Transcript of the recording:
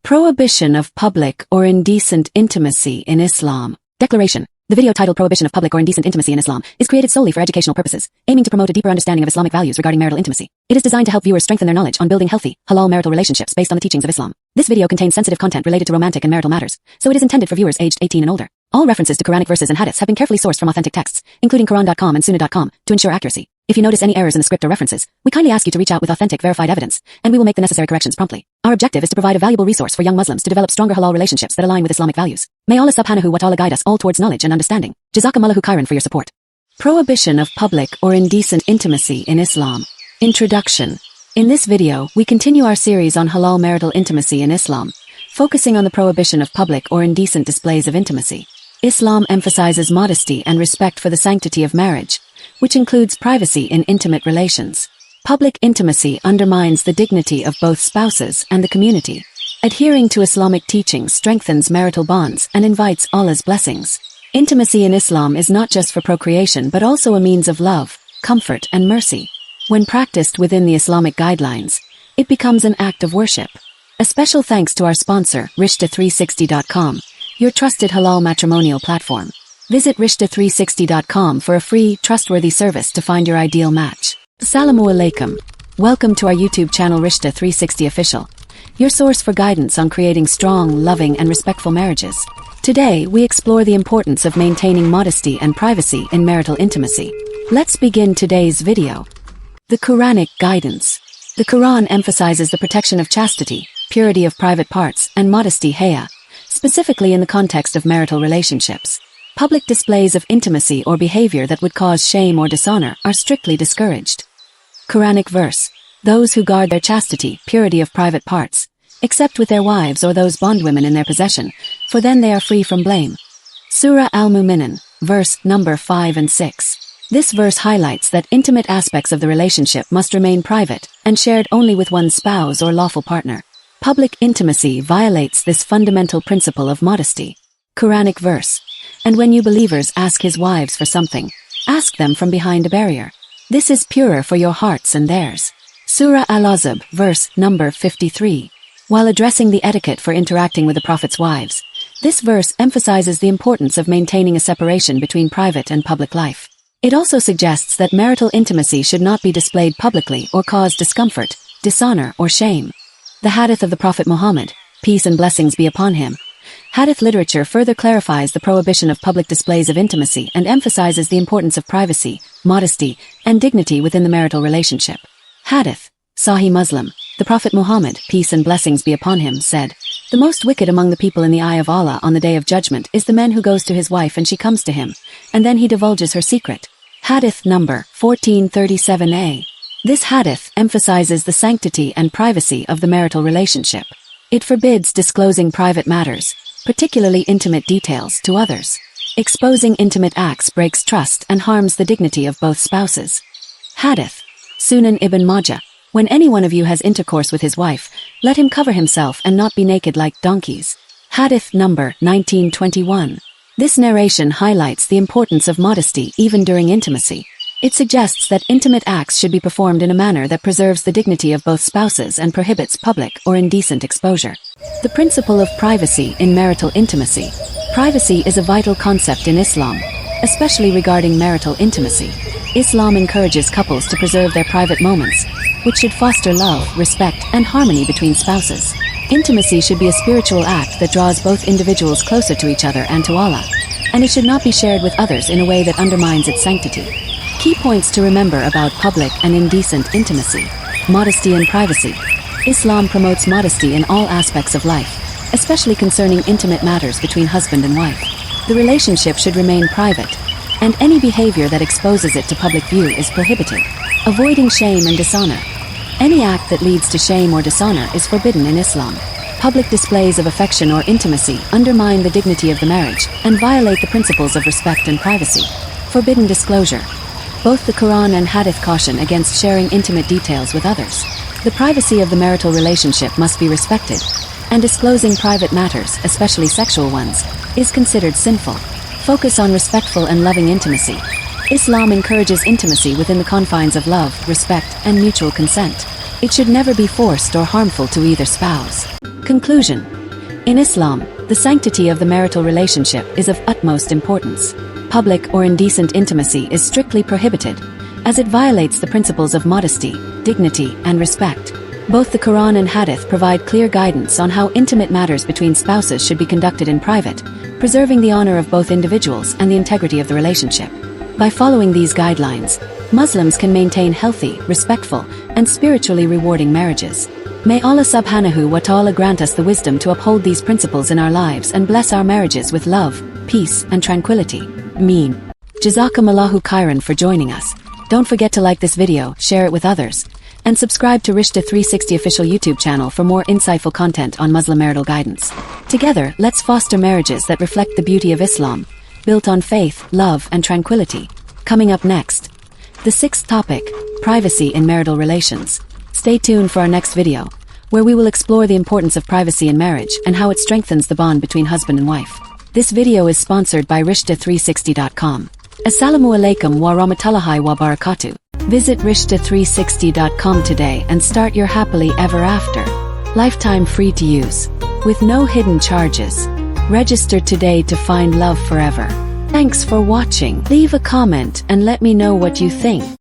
Prohibition of public or indecent intimacy in Islam. Declaration. The video titled Prohibition of Public or Indecent Intimacy in Islam is created solely for educational purposes, aiming to promote a deeper understanding of Islamic values regarding marital intimacy. It is designed to help viewers strengthen their knowledge on building healthy, halal marital relationships based on the teachings of Islam. This video contains sensitive content related to romantic and marital matters, so it is intended for viewers aged 18 and older. All references to Quranic verses and hadiths have been carefully sourced from authentic texts, including Quran.com and Sunnah.com, to ensure accuracy. If you notice any errors in the script or references, we kindly ask you to reach out with authentic, verified evidence, and we will make the necessary corrections promptly. Our objective is to provide a valuable resource for young Muslims to develop stronger halal relationships that align with Islamic values. May Allah subhanahu wa ta'ala guide us all towards knowledge and understanding. Jazakumullahu khairan for your support. Prohibition of public or indecent intimacy in Islam. Introduction. In this video, we continue our series on halal marital intimacy in Islam, focusing on the prohibition of public or indecent displays of intimacy. Islam emphasizes modesty and respect for the sanctity of marriage, which includes privacy in intimate relations. Public intimacy undermines the dignity of both spouses and the community. Adhering to Islamic teachings strengthens marital bonds and invites Allah's blessings. Intimacy in Islam is not just for procreation but also a means of love, comfort, and mercy. When practiced within the Islamic guidelines, it becomes an act of worship. A special thanks to our sponsor, Rishta360.com, your trusted halal matrimonial platform. Visit Rishta360.com for a free, trustworthy service to find your ideal match. Assalamu alaikum. Welcome to our YouTube channel Rishta360 Official, your source for guidance on creating strong, loving, and respectful marriages. Today, we explore the importance of maintaining modesty and privacy in marital intimacy. Let's begin today's video. The Quranic guidance. The Quran emphasizes the protection of chastity, purity of private parts, and modesty haya, specifically in the context of marital relationships. Public displays of intimacy or behavior that would cause shame or dishonor are strictly discouraged. Quranic verse. Those who guard their chastity, purity of private parts, except with their wives or those bondwomen in their possession, for then they are free from blame. Surah Al-Mu'minun, verse number 5 and 6. This verse highlights that intimate aspects of the relationship must remain private and shared only with one's spouse or lawful partner. Public intimacy violates this fundamental principle of modesty. Quranic verse. And when you believers ask his wives for something, ask them from behind a barrier. This is purer for your hearts and theirs. Surah Al-Ahzab, verse number 53. While addressing the etiquette for interacting with the Prophet's wives, this verse emphasizes the importance of maintaining a separation between private and public life. It also suggests that marital intimacy should not be displayed publicly or cause discomfort, dishonor, or shame. The Hadith of the Prophet Muhammad, peace and blessings be upon him. Hadith literature further clarifies the prohibition of public displays of intimacy and emphasizes the importance of privacy, modesty, and dignity within the marital relationship. Hadith, Sahih Muslim, the Prophet Muhammad, peace and blessings be upon him, said, "The most wicked among the people in the eye of Allah on the day of judgment is the man who goes to his wife and she comes to him, and then he divulges her secret." Hadith number 1437a. This hadith emphasizes the sanctity and privacy of the marital relationship. It forbids disclosing private matters, particularly intimate details, to others. Exposing intimate acts breaks trust and harms the dignity of both spouses. Hadith, Sunan Ibn Majah. When any one of you has intercourse with his wife, let him cover himself and not be naked like donkeys. Hadith number 1921. This narration highlights the importance of modesty even during intimacy. It suggests that intimate acts should be performed in a manner that preserves the dignity of both spouses and prohibits public or indecent exposure. The principle of privacy in marital intimacy. Privacy is a vital concept in Islam, especially regarding marital intimacy. Islam encourages couples to preserve their private moments, which should foster love, respect, and harmony between spouses. Intimacy should be a spiritual act that draws both individuals closer to each other and to Allah, and it should not be shared with others in a way that undermines its sanctity. Key points to remember about public and indecent intimacy. Modesty and privacy. Islam promotes modesty in all aspects of life, especially concerning intimate matters between husband and wife. The relationship should remain private, and any behavior that exposes it to public view is prohibited. Avoiding shame and dishonor. Any act that leads to shame or dishonor is forbidden in Islam. Public displays of affection or intimacy undermine the dignity of the marriage and violate the principles of respect and privacy. Forbidden disclosure. Both the Quran and Hadith caution against sharing intimate details with others. The privacy of the marital relationship must be respected, and disclosing private matters, especially sexual ones, is considered sinful. Focus on respectful and loving intimacy. Islam encourages intimacy within the confines of love, respect, and mutual consent. It should never be forced or harmful to either spouse. Conclusion. In Islam, the sanctity of the marital relationship is of utmost importance. Public or indecent intimacy is strictly prohibited, as it violates the principles of modesty, dignity, and respect. Both the Quran and Hadith provide clear guidance on how intimate matters between spouses should be conducted in private, preserving the honor of both individuals and the integrity of the relationship. By following these guidelines, Muslims can maintain healthy, respectful, and spiritually rewarding marriages. May Allah subhanahu wa ta'ala grant us the wisdom to uphold these principles in our lives and bless our marriages with love, peace, and tranquility. Ameen. Jazakumullahu khairan for joining us. Don't forget to like this video, share it with others, and subscribe to Rishta 360 official YouTube channel for more insightful content on Muslim marital guidance. Together, let's foster marriages that reflect the beauty of Islam, built on faith, love, and tranquility. Coming up next, the sixth topic, privacy in marital relations. Stay tuned for our next video, where we will explore the importance of privacy in marriage and how it strengthens the bond between husband and wife. This video is sponsored by Rishta360.com. Assalamu alaikum wa rahmatullahi wa barakatuh. Visit Rishta360.com today and start your happily ever after. Lifetime free to use, with no hidden charges. Register today to find love forever. Thanks for watching. Leave a comment and let me know what you think.